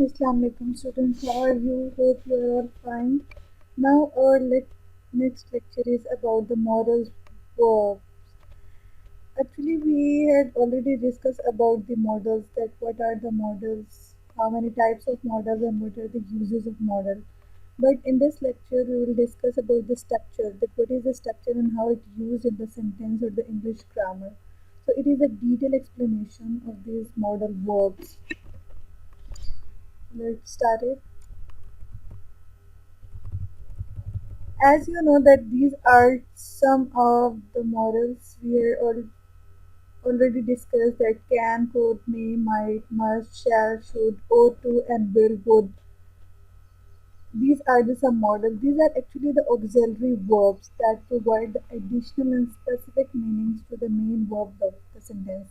Assalamualaikum students, how are you? Hope you are all fine. Now our next lecture is about the models verb. Actually, we had already discussed about the models, that what are the models, how many types of models and what are the uses of model. But in this lecture, we will discuss about the structure, that what is the structure and how it used in the sentence or the English grammar. So it is a detailed explanation of these model verbs. Let's start it. As you know that these are some of the models we already discussed, that can, could, may, might, must, shall, should, ought to, and will, would. These are the some models. These are actually the auxiliary verbs that provide the additional and specific meanings to the main verb of the sentence.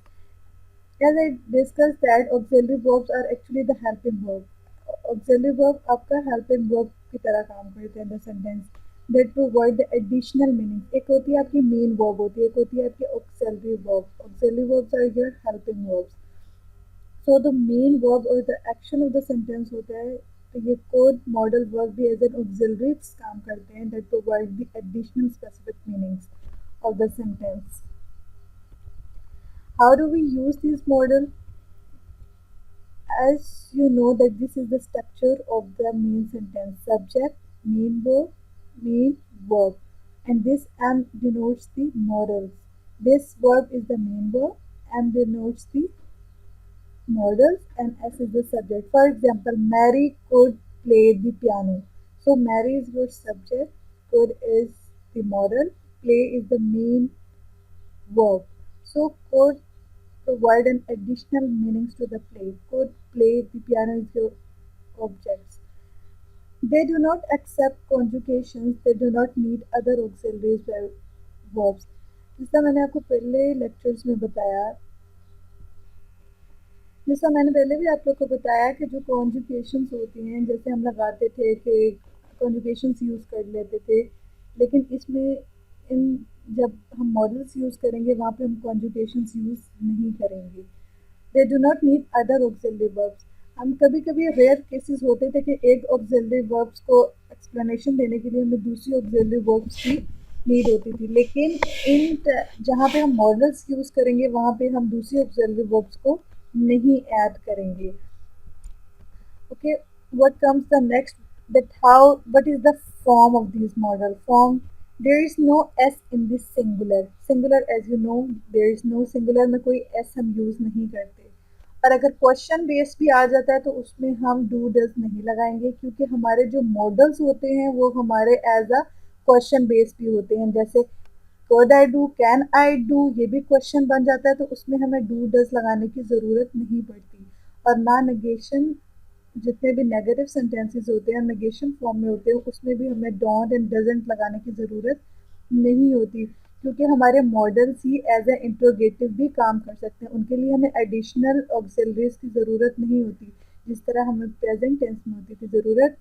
As I discussed that auxiliary verbs are actually the helping verb. Auxiliary verb आपका helping verb की तरह काम करते हैं the sentence that provide the additional meaning. एक होती है आपकी main verb होती है, एक होती है आपकी auxiliary verb. Auxiliary verbs are your helping verbs. So the main verb or the action of the sentence होता है, तो ये could modal verb भी as an auxiliary काम करते हैं that provide the additional specific meanings of the sentence. How do we use these models? As you know that this is the structure of the main sentence: subject, main verb, and this M denotes the modals. This verb is the main verb, M denotes the modals, and S is the subject. For example, Mary could play the piano. So Mary is your subject, could is the modal, play is the main verb. So could provide an additional meanings to the play. Could play the piano is your objects. They do not accept conjugations, they do not need other auxiliary verbs. जैसा मैंने आपको पहले lectures में बताया, जैसा मैंने पहले भी आप लोग को बताया कि जो कॉन्जुगेशंस होती हैं, जैसे हम लगाते थे कि कॉन्जुगेशंस यूज़ कर लेते थे, लेकिन इसमें इन जब हम मॉडल्स यूज़ करेंगे वहाँ पे हम कॉन्जुगेशंस यूज़ नहीं करेंगे. They do not need other auxiliary verbs. हम कभी कभी रेयर केसेस होते थे कि एक ऑक्सिलरी वर्ब्स को एक्सप्लेनेशन देने के लिए हमें दूसरी ऑक्सिलरी वर्ब्स की नीड होती थी, लेकिन जहाँ पे हम मॉडल्स यूज़ करेंगे वहाँ पे हम दूसरी ऑक्सिलरी वर्ब्स को नहीं ऐड करेंगे. Okay, what comes the next, that how, what is the form of these model form? There is no s in this singular, as you know there is no singular में कोई s हम use नहीं करते. और अगर question base भी आ जाता है तो उसमें हम डू डज नहीं लगाएंगे, क्योंकि हमारे जो मॉडल्स होते हैं वो हमारे एज अ क्वेश्चन बेस भी होते हैं. जैसे could I do, can I do, ये भी क्वेश्चन बन जाता है, तो उसमें हमें डू डज लगाने की ज़रूरत नहीं पड़ती. और ना नेगेशन, जितने भी नेगेटिव सेंटेंसेस होते हैं नेगेशन फॉर्म में होते हैं, उसमें भी हमें डोंट एंड डजंट लगाने की ज़रूरत नहीं होती, क्योंकि हमारे मॉडल्स ही एज ए इंट्रोगेटिव भी काम कर सकते हैं. उनके लिए हमें एडिशनल ऑक्सिलरीज की ज़रूरत नहीं होती, जिस तरह हमें प्रेजेंट टेंस में होती थी ज़रूरत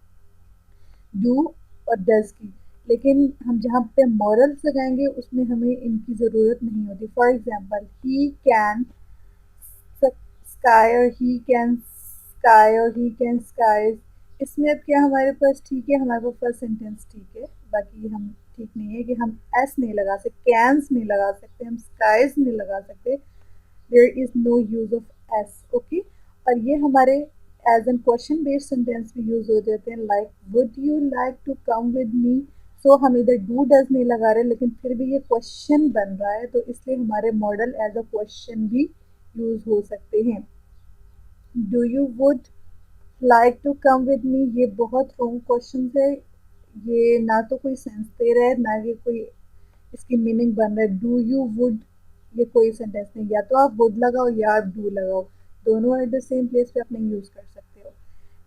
डू और डज की. लेकिन हम जहाँ पे मॉरल्स लगाएंगे उसमें हमें इनकी ज़रूरत नहीं होती. For example, he can sky और ही कैन स्काई और ही कैन स्काईज. इसमें अब क्या हमारे पास ठीक है, हमारे पास फर्स्ट सेंटेंस ठीक है, बाकी हम ठीक नहीं है कि हम एस नहीं लगा सकते, कैंस नहीं लगा सकते, हम स्काईज नहीं लगा सकते. There is no use of S. Okay, और ये हमारे as an question based sentence भी यूज हो जाते हैं, like would you like to come with me. So हम इधर डू डज नहीं लगा रहे, लेकिन फिर भी ये क्वेश्चन बन रहा है, तो इसलिए हमारे मॉडल एज अ क्वेश्चन भी यूज हो सकते हैं. Do you would like to come with me, ये बहुत रॉन्ग क्वेश्चन है. ये ना तो कोई सेंस दे रहा है, ना ये कोई इसकी मीनिंग बन रहा है. डू यू वुड, ये कोई सेंटेंस नहीं. या तो आप वुड लगाओ या आप डू लगाओ, दोनों एट द सेम प्लेस पे आप नहीं यूज कर सकते हो.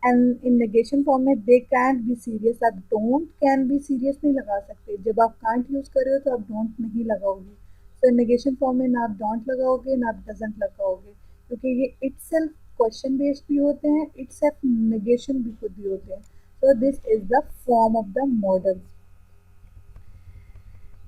एंड इन नेगेशन फॉर्म में दे कैंट बी सीरियस, आप डोंट कैन बी सीरियस नहीं लगा सकते. जब आप कांट यूज कर रहे हो तो आप डोंट नहीं लगाओगे. तो नेगेशन फॉर्म में ना आप डोंट लगाओगे ना आप डजंट लगाओगे, क्योंकि ये इटसेल्फ क्वेश्चन बेस्ड भी होते हैं, इटसेल्फ नेगेशन भी खुद भी होते हैं. So this is the form of the modals.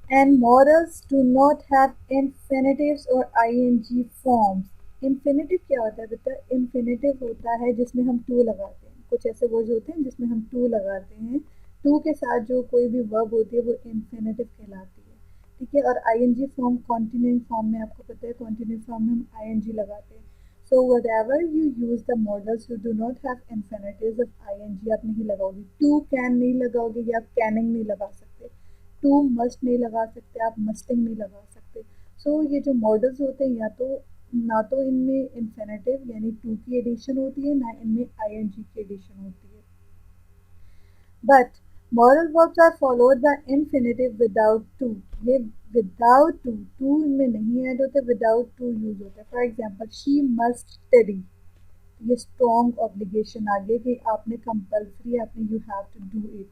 And modals do not have infinitives or ing forms. Infinitive क्या होता है बेटा? इन्फिनेटिव होता है जिसमें हम टू लगाते हैं। कुछ ऐसे वर्ड्स होते हैं जिसमें हम टू लगाते हैं, टू के साथ जो कोई भी वर्ब होती है वो इन्फिनेटिव कहलाती है, ठीक है। और आईएनजी फॉर्म कॉन्टिन्यूइंग फॉर्म में आपको पता है कॉन्टिन्यूइंग फॉर्म में हम आईएनजी लगाते हैं। So whatever you use the models you do not have infinitives of ING आप नहीं लगाओगे। टू कैन नहीं लगाओगे या आप कैनिंग नहीं लगा सकते, टू मस्ट नहीं लगा सकते, आप मस्टिंग नहीं लगा सकते। सो ये जो मॉडल्स होते हैं या तो ना तो इनमें इन्फिनेटिव यानी टू की एडिशन होती है, ना इनमें आईएनजी की एडिशन होती है। But model verbs are followed by infinitive without to. ये विदाउट टू, टू इनमें नहीं ऐड होते, विदाउट टू यूज होते हैं। For example she must study, ये स्ट्रॉन्ग ऑब्लिगेशन आ गया कि आपने कंपल्सरी, आपने you have to do it.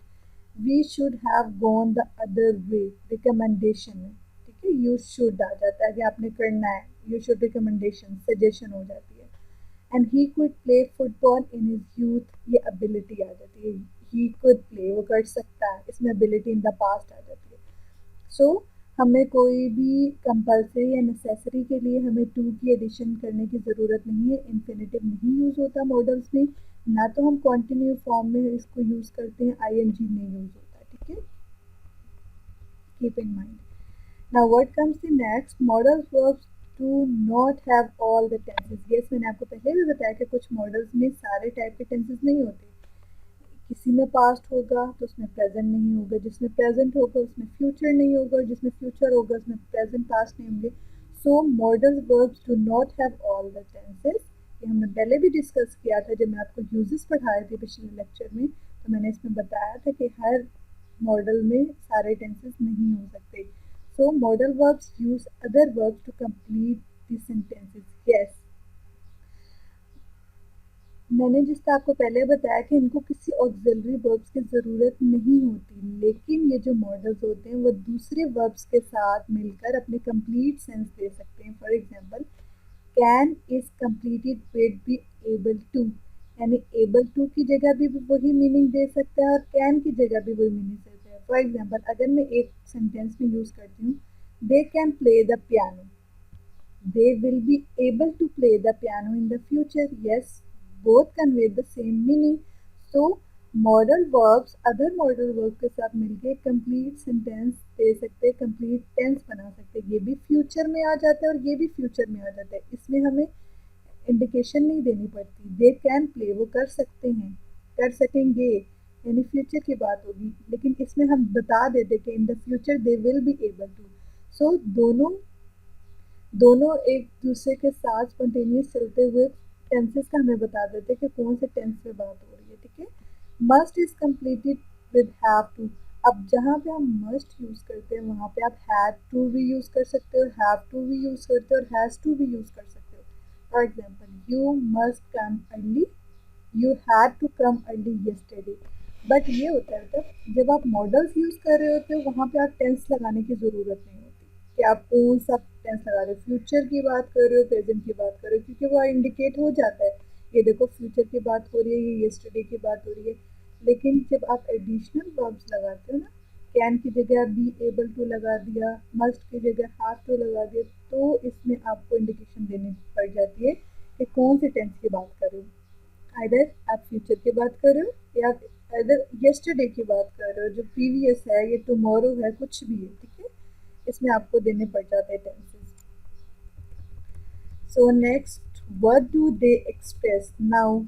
We should have gone the other way, recommendation में, ठीक है, यू शुड आ जाता है कि आपने करना है, यू शुड रिकमेंडेशन सजेशन हो जाती है। And he could play football in his youth, ये एबिलिटी आ जाती है, ही कुड प्ले वो कर सकता है, इसमें एबिलिटी इन द पास्ट आ जाती है। सो हमें कोई भी कंपल्सरी या नेसेसरी के लिए हमें टू की एडिशन करने की ज़रूरत नहीं है। इन्फिनेटिव नहीं यूज़ होता मॉडल्स में, ना तो हम कॉन्टिन्यू फॉर्म में इसको यूज़ करते हैं, आईएनजी नहीं यूज़ होता, ठीक है, keep in mind. Now what comes the next, models verbs do not have all the tenses. Yes, मैंने आपको पहले भी बताया कि कुछ मॉडल्स में सारे टाइप के टेंसेस नहीं होते। किसी में पास्ट होगा तो उसमें प्रेजेंट नहीं होगा, जिसमें प्रेजेंट होगा उसमें फ्यूचर नहीं होगा, और जिसमें फ्यूचर होगा उसमें प्रेजेंट पास्ट नहीं होंगे। So modal verbs do not have all the tenses. ये हमने पहले भी डिस्कस किया था जब मैं आपको यूजेस पढ़ाए थे पिछले लेक्चर में, तो मैंने इसमें बताया था कि हर मॉडल में सारे टेंसेस नहीं हो सकते। So modal verbs use other verbs to complete the sentences. Yes, मैंने जिस तरह आपको पहले बताया कि इनको किसी ऑक्सिलरी वर्ब्स की ज़रूरत नहीं होती, लेकिन ये जो मॉडल्स होते हैं वो दूसरे वर्ब्स के साथ मिलकर अपने कंप्लीट सेंस दे सकते हैं। For example, can is completed with be able to, यानी एबल टू की जगह भी वही मीनिंग दे सकता है और कैन की जगह भी वही मीनिंग दे सकता है। फॉर एग्जांपल, अगर मैं एक सेंटेंस में यूज़ करती हूँ, they can play the piano, they will be able to play the piano in the future. Yes, both convey the same meaning. So, modal verbs other modal verbs के साथ मिलके complete sentence दे सकते हैं, complete tense बना सकते हैं। ये भी future में आ जाता है और ये भी future में आ जाता है। इसमें हमें इंडिकेशन नहीं देनी पड़ती। दे कैन प्ले, वो कर सकते हैं, कर सकेंगे, यानी फ्यूचर की बात होगी, लेकिन इसमें हम बता देते कि in the future they will be able to. So दोनों एक दूसरे के साथ स्पॉन्टेनियस चलते हुए टेंसेस का हमें बता देते कि कौन से टेंस में बात हो रही है, ठीक है। Must is completed with have to. अब जहाँ पे हम मस्ट यूज करते हैं वहाँ पे आप हैड टू भी यूज कर सकते हो, हैव टू भी यूज करते हो और हैज टू भी यूज कर सकते हो। For example, you must come early, you had to come early yesterday. But ये होता है तब जब आप मॉडल्स यूज कर रहे होते हो, वहाँ पे आप टेंस लगाने की जरूरत नहीं होती कि आप कौन सा टेंस लगा रहे हो, फ्यूचर की बात कर रहे हो, प्रेजेंट की बात कर रहे हो, क्योंकि वो इंडिकेट हो जाता है। ये देखो फ्यूचर की बात हो रही है, ये येस्टरडे की बात हो रही है। लेकिन जब आप एडिशनल वर्ब्स लगाते हो ना, कैन की जगह बी एबल टू लगा दिया, मस्ट की जगह हैव टू लगा दिया, तो इसमें आपको इंडिकेशन देनी पड़ जाती है कि कौन से टेंस की बात कर रहे हो। आइदर आप फ्यूचर की बात कर रहे हो या आइदर येस्टरडे की बात कर रहे हो, जो प्रीवियस है, ये टुमारो है, कुछ भी है, ठीक है, इसमें आपको देने पड़ जाते हैं tenses. So next, what do they express. Now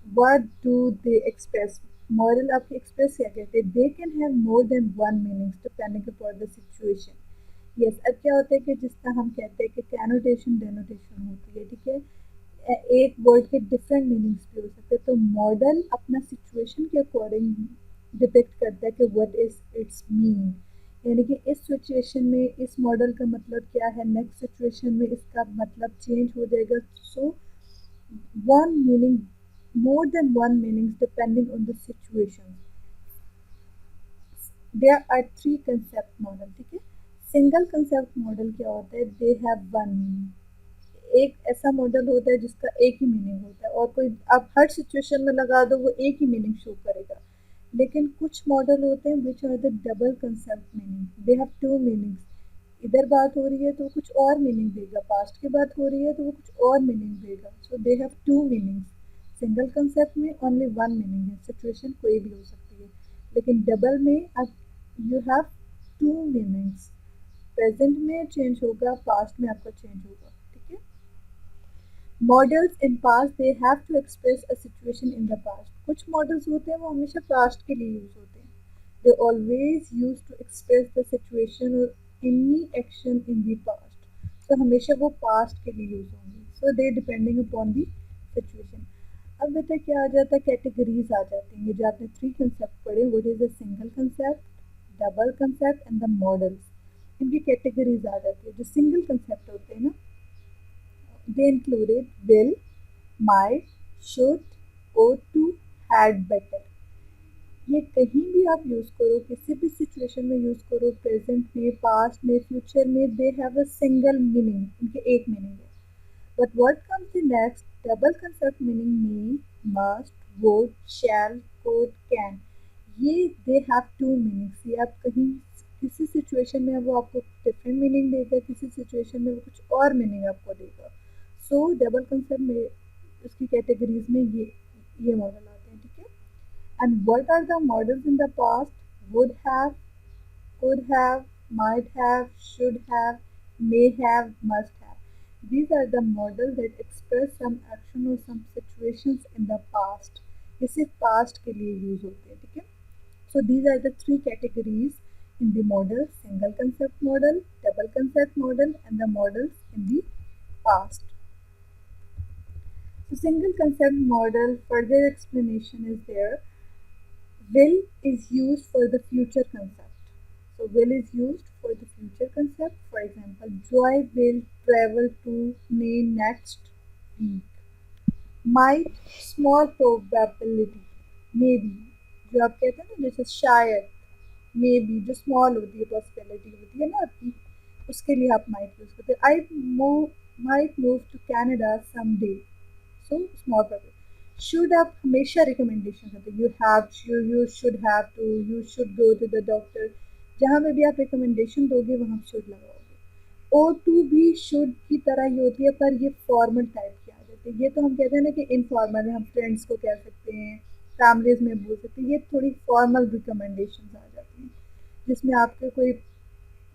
what do they express, moral आपके एक्सप्रेस क्या कहते हैं? They can have more than one meanings depending upon the situation. Yes, अब क्या होता है कि जिस तरह हम कहते हैं कि कैनोटेशन डेनोटेशन होती है, ठीक है, एक वर्ड के डिफरेंट मीनिंग्स भी हो सकते हैं, तो मॉडल अपना सिचुएशन के अकॉर्डिंग डिपेक्ट करता है कि व्हाट इज इट्स मीन, यानी कि इस सिचुएशन में इस मॉडल का मतलब क्या है, नेक्स्ट सिचुएशन में इसका मतलब चेंज हो जाएगा। So one meaning, more than one meanings depending on the situation. There are three concept model, ठीक है। सिंगल कंसेप्ट मॉडल क्या होता है? They have one meaning. एक ऐसा मॉडल होता है जिसका एक ही मीनिंग होता है और कोई आप हर सिचुएशन में लगा दो वो एक ही मीनिंग शो करेगा। लेकिन कुछ मॉडल होते हैं which are the double concept meaning, they have two meanings. इधर बात हो रही है तो वो कुछ और मीनिंग देगा, पास्ट की बात हो रही है तो वो कुछ और मीनिंग देगा. So they have two meanings. Single concept में ओनली वन मीनिंग है, सिचुएशन कोई भी हो सकती है. लेकिन डबल में अब you have two meanings. Present में चेंज होगा, पास्ट में आपका चेंज होगा. ठीक है. Modals in past they have to express a situation in the past. कुछ मॉडल्स होते हैं वो हमेशा पास्ट के लिए यूज होते हैं. They always use to express the situation और any action in the past. तो हमेशा वो पास्ट के लिए यूज होंगे. So they depending upon the situation. अब बेटा क्या आ जाता है, कैटेगरीज आ जाती हैं. ये जो आपने थ्री कंसेप्ट पढ़े, what is the single concept, double concept and the models, इनकी कैटेगरीज आ जाती है. जो सिंगल कंसेप्ट होते हैं ना, they included will, might, should, ought to, had better. ये कहीं भी आप यूज करो, किसी भी सिचुएशन में यूज करो, प्रेजेंट में, पास्ट में, फ्यूचर में, they have a single meaning. उनके एक मीनिंग है. But what comes the next, double concept meaning may, must, would, shall, could, can. ये दे हैव टू मीनिंग्स. ये आप कहीं किसी सिचुएशन में वो आपको डिफरेंट मीनिंग देगा, किसी सिचुएशन में वो कुछ और मीनिंग आपको देगा. सो डबल कंसेप्ट में उसकी कैटेगरीज में ये मॉडल आते हैं. ठीक है. And what are the models in the past, would have, could have, might have, should have, may have, must have. These are the models that express some action or some situations in the past. ये सिर्फ past के लिए use होते हैं. ठीक है. So these are the three categories in the model: single concept model, double concept model, and the models in the past. So single concept model, further explanation is there. Will is used for the future concept. So will is used for the future concept. For example, Joy will travel to May next week. Might, small probability, maybe. जो आप कहते हैं ना, जैसे शायद, may be, जो small होती है, पॉसिबिलिटी होती है ना आपकी, उसके लिए आप माइट यूज करते हैं. I might move to Canada some day. So small probability. Should आप हमेशा रिकमेंडेशन करते हैं. You should have to, you should go to the doctor. जहाँ पे भी आप रिकमेंडेशन दोगे वहाँ शुड लगाओगे. ओ टू भी शुड की तरह ही होती है, पर ये फॉर्मल टाइप की आ जाती है. ये तो हम कहते हैं ना कि इनफॉर्मल है, हम फ्रेंड्स को कह सकते हैं, फैमिलीज में बोल सकते हैं. ये थोड़ी फॉर्मल रिकमेंडेशन आ जाती हैं, जिसमें आपके कोई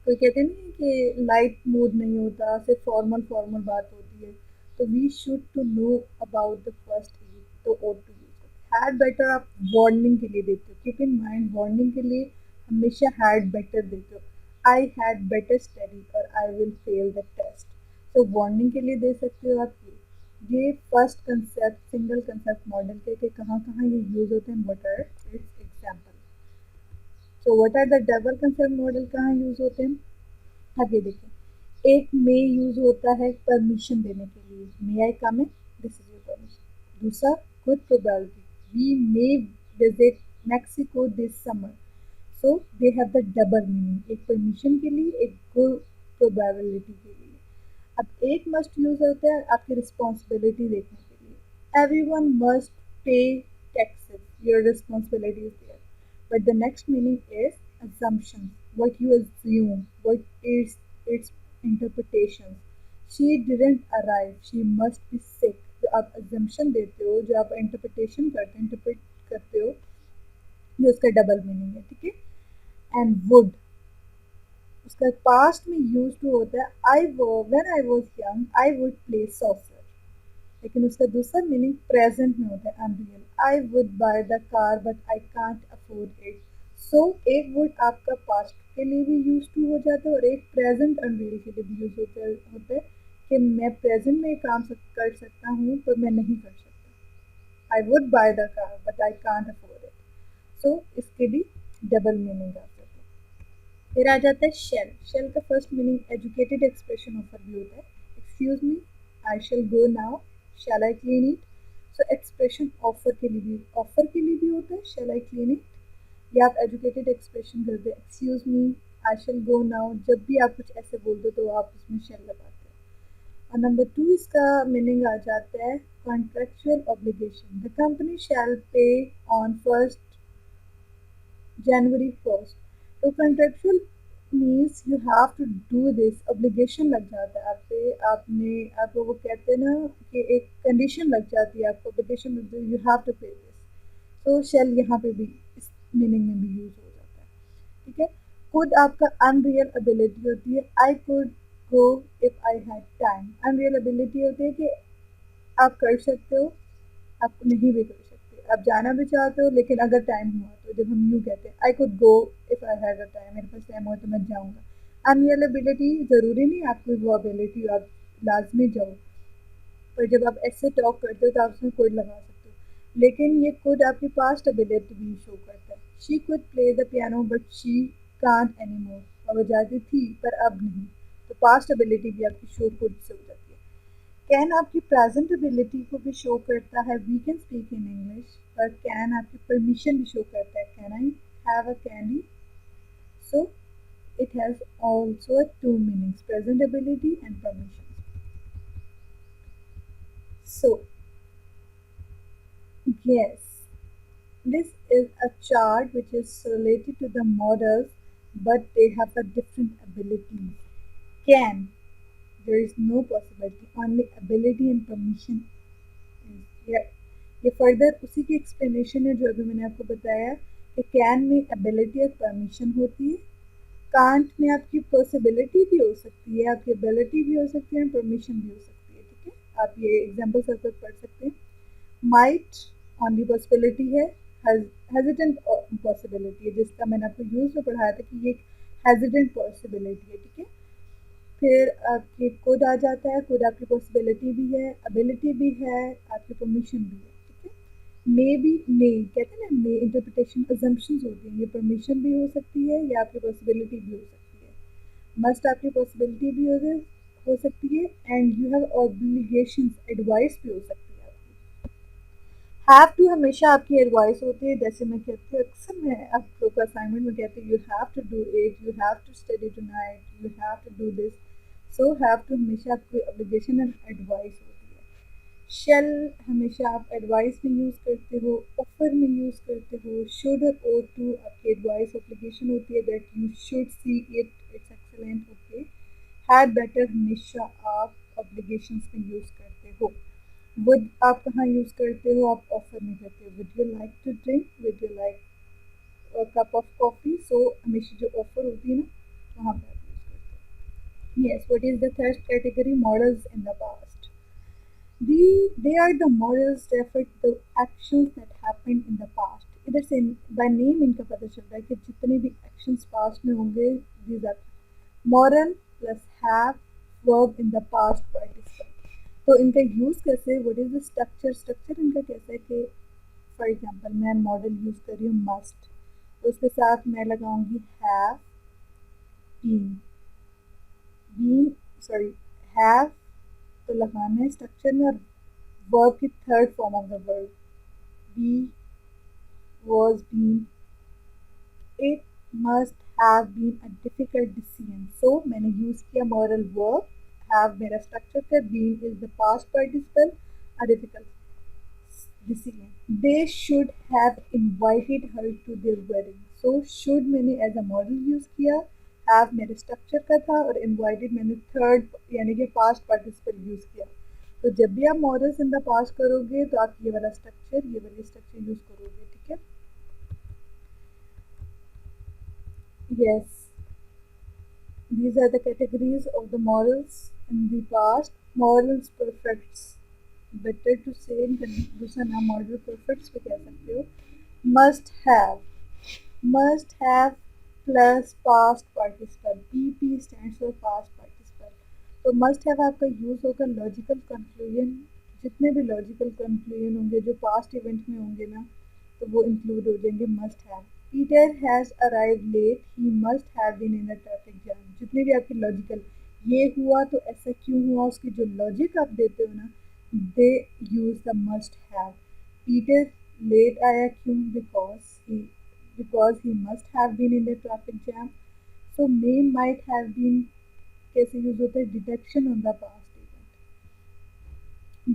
कोई कहते नहीं कि लाइट मूड नहीं होता, सिर्फ फॉर्मल फॉर्मल बात होती है. तो we should to know about the first aid. तो ought to use. Had better आप वार्निंग के लिए देते हो. कीप इन माइंड, वार्निंग के लिए हमेशा हैड बेटर देते हो. आई हैड बेटर स्टडी और I will fail the test. तो वार्निंग के लिए दे सकते हो आप ये first concept single concept model के कहाँ कहाँ ये यूज होते हैं, what are its example. So what are the double concept model कहाँ यूज होते हैं. अब ये देखें, एक मे यूज होता है परमिशन देने के लिए, may I come in, this is your permission. दूसरा good probability, we may visit Mexico this summer. So they have the double meaning, एक परमिशन के लिए, एक गुड प्रोबेबिलिटी के लिए. अब एक मस्ट यूज होता है आपकी रिस्पॉन्सिबिलिटी देखने के लिए. Everyone must pay taxes, your responsibility is there. But the next meaning is assumptions, what you assume, what is its interpretation. She didn't arrive, she must be sick. जो आप assumption देते हो, जो आप interpretation करते हो, interpret करते हो, ये उसका डबल मीनिंग है. ठीक है. एंड वुड, उसका पास्ट में यूज टू होता है. When I was young I would play soccer. लेकिन उसका दूसरा मीनिंग प्रेजेंट में होता है, unreal. I would buy the car but I can't afford it. So एक वुड आपका पास्ट के लिए भी यूज टू हो जाता है और एक प्रेजेंट अनरियल के लिए भी यूज होता है कि मैं प्रेजेंट में काम कर सकता हूँ पर मैं नहीं कर सकता. I would buy the car but I can't afford it. So इसके भी डबल मीनिंग आ सकते हैं. फिर आ जाता है शेल. शेल का first meaning educated expression offer भी होता है. Excuse me, I shall go now, shall I clean it. So expression offer के लिए भी होता है, शैल आई क्लीन इट. या आप एजुकेटेड एक्सप्रेशन करते हैं, excuse me, I shall go now. जब भी आप कुछ ऐसे बोलते हो तो आप उसमें शेल लगाते हैं. और नंबर 2 इसका मीनिंग आ जाता है contractual obligation. The company shall pay on 1st January 1st. तो contractual means you have to do this, obligation लग जाता है आप पे, आपने आपको वो कहते हैं ना कि एक कंडीशन लग जाती है, आपको ऑब्लिगेशन लग जाती है, यू हैव टू पे दिस। तो शेल यहाँ पे भी इस मीनिंग में भी यूज हो जाता है। ठीक है। कुड आपका अनरियल एबिलिटी होती है, I could go if I had time. Unreal ability होती है कि आप कर सकते हो, आप नहीं भी कर सकते, आप जाना भी चाहते हो लेकिन अगर टाइम हुआ तो। जब हम यूँ कहते हैं I could go if I had a time, मेरे पास टाइम हो तो मैं जाऊँगा। अनअवेलेबिलिटी ज़रूरी नहीं आपको वो एबिलिटी आप लाजमी जाओ, पर जब आप ऐसे टॉक करते हो तो आप उसमें कुड लगा सकते हो। लेकिन ये कुड आपकी पास्ट एबिलिटी भी शो करता है। She could play the piano but she can't any more, और वो जाती थी पर अब नहीं। तो पास्ट एबिलिटी भी आपकी शो कुड से हो जाती है। कैन आपकी प्रेजेंट एबिलिटी को भी शो करता है, we can speak in English, पर कैन आपकी परमिशन भी शो करता है, can I have a candy. So it has also two meanings, present ability and permission. So yes, this is a chart which is related to the models, but they have a different abilities. Can, there is no possibility, only ability and permission is here. ये further उसी की explanation है जो अभी मैंने आपको बताया कि कैन में एबिलिटी और परमिशन होती है, कांट में आपकी पॉसिबिलिटी भी हो सकती है, आपकी एबिलिटी भी हो सकती है, परमिशन भी हो सकती है। ठीक है, आप ये एग्जाम्पल सब कुछ पढ़ सकते हैं। माइट ओनली पॉसिबिलिटी है, हेजिडेंट पॉसिबिलिटी है, जिसका मैंने आपको यूज में पढ़ाया था कि ये हेजिडेंट पॉसिबिलिटी है। ठीक है। फिर आपके कोड आ जाता है, कोड आपकी पॉसिबिलिटी भी है, एबिलिटी भी है, आपकी परमिशन भी है। ठीक है। मे भी, मे कहते हैं ना, मे इंटरप्रिटेशन अजम्पशंस होती हैं, ये परमिशन भी हो सकती है या आपकी पॉसिबिलिटी भी हो सकती है। मस्ट आपकी पॉसिबिलिटी भी हो सकती है, and you have obligations, advice भी हो सकती है आपकी। हैव टू हमेशा आपकी एडवाइस होती है, जैसे मैं कहती हूँ अक्सर, मैं आप लोग को असाइनमेंट में कहती हूँ you have to do it, you have to study tonight, you have to do this. So have to हमेशा आपकी ऑब्लिगेशन एंड एडवाइस होती है। शेल हमेशा आप एडवाइस में यूज़ करते हो, ऑफर में यूज़ करते हो। शुड और ओ टू आपकी एडवाइस ऑब्लिगेशन होती है, that you should see it, it's excellent, okay. Had better हमेशा आप ऑब्लिगेशंस में यूज़ करते हो। वुड आप कहाँ यूज़ करते हो, आप ऑफर में करते हो। Would you like to drink, would you like cup of coffee. So हमेशा जो ऑफर होती है ना, वहाँ पे आप यूज़ करते हो। Yes, what is the third category, models in the past. They are the models that reflect the actions that happened in the past. इधर से बाय नेम इनका पता चल रहा है कि जितने भी एक्शंस पास्ट में होंगे, these are moral plus have verb in the past participle। तो इनका यूज़ कैसे, what is the structure, structure इनका कैसा है कि फॉर एग्जांपल मैं मॉडल यूज़ कर रही हूँ मस्ट, तो उसके साथ मैं लगाऊंगी have been, been sorry have तो लगाना है स्ट्रक्चर में, और वर्ब की third form of the verb be, was, been. It must have been a difficult decision. So मैंने यूज़ किया मॉरल वर्ब, हैव मेरा स्ट्रक्चर था, been is the past participle, a difficult decision। They should have invited her to their wedding। So should मैंने as a model use किया, have मेरे structure का था, और invited मैंने थर्ड यानी कि पास्ट पार्टिसिपल यूज किया। तो जब भी आप मॉडल्स इन द पास्ट करोगे तो आप ये वाला स्ट्रक्चर, ये वाली स्ट्रक्चर यूज करोगे। ठीक है। Yes, these are the categories of the models in the past। Models perfects, better to say दूसरा नाम मॉडल परफेक्ट्स भी कह सकते हो। Must have, must have plus past participle, P P stands for past participle. तो must have आपका use होगा logical conclusion, जितने भी लॉजिकल कंक्लूजन होंगे जो पास्ट इवेंट में होंगे ना, तो वो इंक्लूड हो जाएंगे must have. Peter has arrive late, he must have been in the traffic jam. जितने भी आपके लॉजिकल, ये हुआ तो ऐसा क्यों हुआ, उसकी जो लॉजिक आप देते हो ना, they use the must have. Peter late आया क्यों, because he must have been in the traffic jam. So may might have been कैसे यूज होता है, deduction on the past event.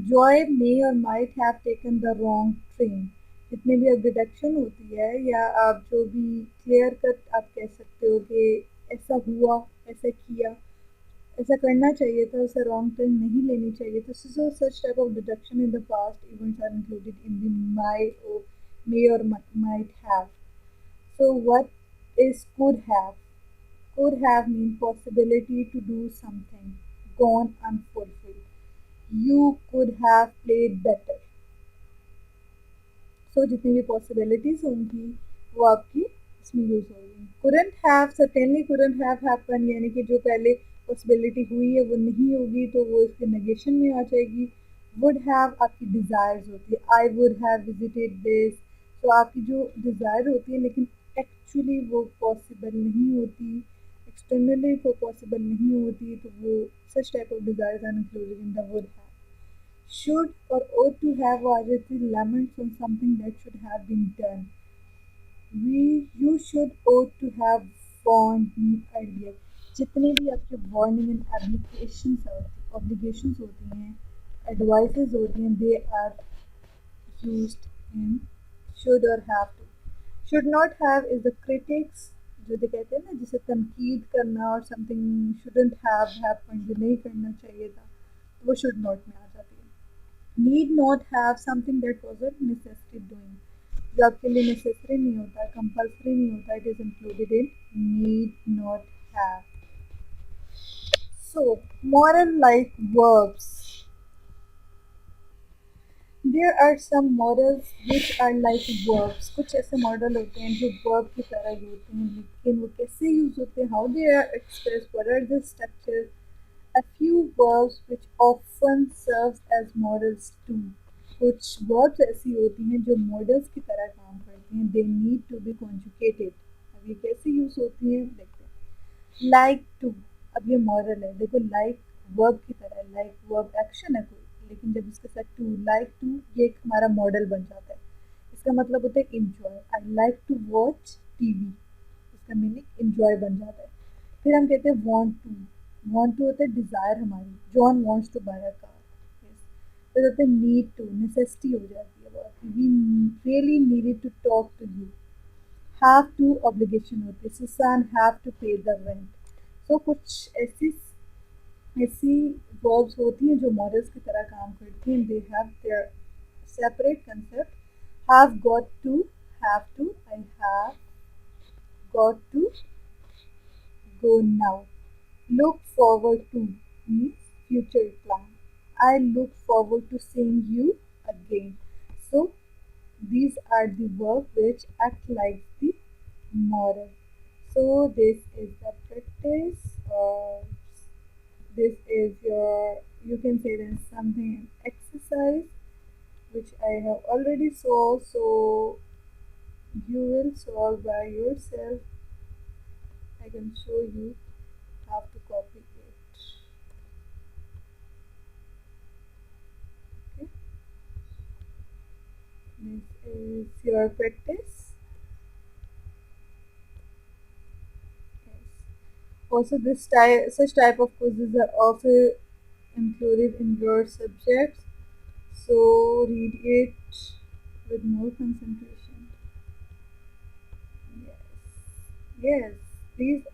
Joy may और might have taken the wrong train. जितने भी अब deduction होती है, या आप जो भी क्लियर कट आप कह सकते हो कि ऐसा हुआ, ऐसा किया, ऐसा करना चाहिए था, ऐसा रॉन्ग टर्न नहीं लेनी चाहिए था. So such type of deduction in the past events are included in the may or might have. So what is could have? Could have mean possibility to do something gone unfulfilled. You could have played better. So जितनी भी possibilities होंगी वो आपकी इसमें use होगी. couldn't have certainly couldn't have happen यानी कि जो पहले possibility हुई है वो नहीं होगी तो वो इसके negation में आ जाएगी. would have आपकी desires होती है. I would have visited this. तो आपकी जो desire होती है लेकिन actually वो possible नहीं होती, externally वो possible नहीं होती, तो वो such type of desires are included in the would have. Should or ought to have are the laments on something that should have been done. You should ought to have warned me earlier. जितने भी आपके warning and obligations होती हैं, advices होती हैं, they are used in should और have to. Should not have is the critics, जो they कहते हैं ना जिसे तनकीद करना, और समथिंग शुडंट हैव हैपन जो नहीं करना चाहिए था, तो वो शुड नॉट में आ जाती है. Need not have something that wasn't necessary doing, जो आपके लिए नेसेसरी नहीं होता, कंपल्सरी नहीं होता, it is included in need not have. So moral like verbs. There are some models which are like verbs. कुछ ऐसे मॉडल होते हैं जो verb की तरह ही होते हैं, लेकिन वो कैसे यूज होते हैं, how they are expressed, what are the structures. A few verbs which often serves as models too. कुछ verbs ऐसी होती हैं जो मॉडल्स की तरह काम करती हैं. They need to be conjugated. अब ये कैसे यूज होती हैं देखते हैं. Like to, अब ये मॉडल है, देखो like वर्ब की तरह, लाइक वर्ब एक्शन है कोई, लेकिन जब इसके साथ टू, लाइक टू, ये एक हमारा मॉडल बन जाता है. इसका मतलब होता है enjoy. I like to watch TV, इसका मीनिंग इंजॉय बन जाता है. फिर हम कहते हैं वांट टू. वांट टू होता है डिज़ायर हमारी, John wants to buy a car. फिर होता है नीड टू, नेसेसिटी हो जाती है वो, we really needed to talk to you. Have to obligation होती है, Susan have to pay the rent. So कुछ ऐसी वर्ब्स होती हैं जो मॉडल्स की तरह काम करती हैं. They have their separate concept. Have got to, have to, I have got to go now. Look forward to means future plan. I look forward to seeing you again. So these are the verbs which act like the model. So this is the practice, or this is your, you can say this something exercise which I have already solved. So you will solve by yourself. I can show you how to copy it. Okay. This is your practice. Yes. Also, such type of quizzes are also included in your subjects. So read it with more concentration. Yes. Yes. These,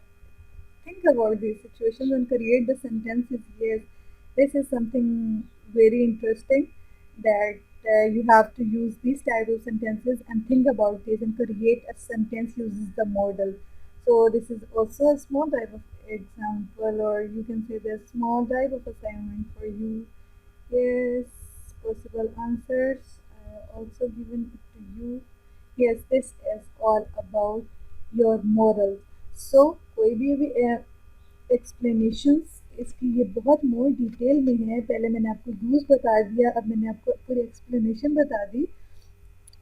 think about these situations and create the sentences. Yes, this is something very interesting, that you have to use these type of sentences and think about this and create a sentence uses the model. So this is also a small type of example, or you can say the small type of assignment for you. Yes, possible answers also given to you. Yes, this is all about your moral. So कोई भी अभी explanations इसकी ये बहुत more detail में है. पहले मैंने आपको यूज़ बता दिया, अब मैंने आपको पूरी एक्सप्लेनेशन बता दी.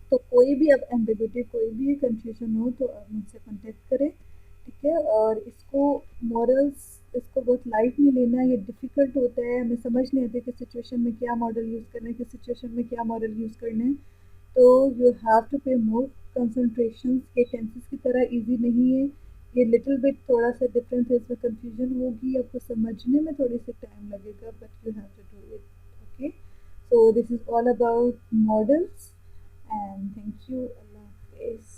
तो कोई भी अब एम्बिग्युइटी, कोई भी कंफ्यूजन हो तो आप मुझसे कांटेक्ट करें, ठीक है. और इसको मॉडल्स, इसको बहुत लाइट नहीं लेना, ये डिफ़िकल्ट होता है, हमें समझ नहीं आती कि सिचुएशन में क्या मॉडल यूज़ करना है, किस सिचुएशन में क्या मॉडल यूज़ करना है. तो यू हैव टू पे मोर कंसंट्रेशन. ये टेंसेस की तरह इजी नहीं है, ये लिटिल बिट थोड़ा सा डिफरेंस है, इसमें कंफ्यूजन होगी, आपको समझने में थोड़ी सी टाइम लगेगा, but you have to do it. Okay. So this is all about models, and thank you. Allah Hafiz.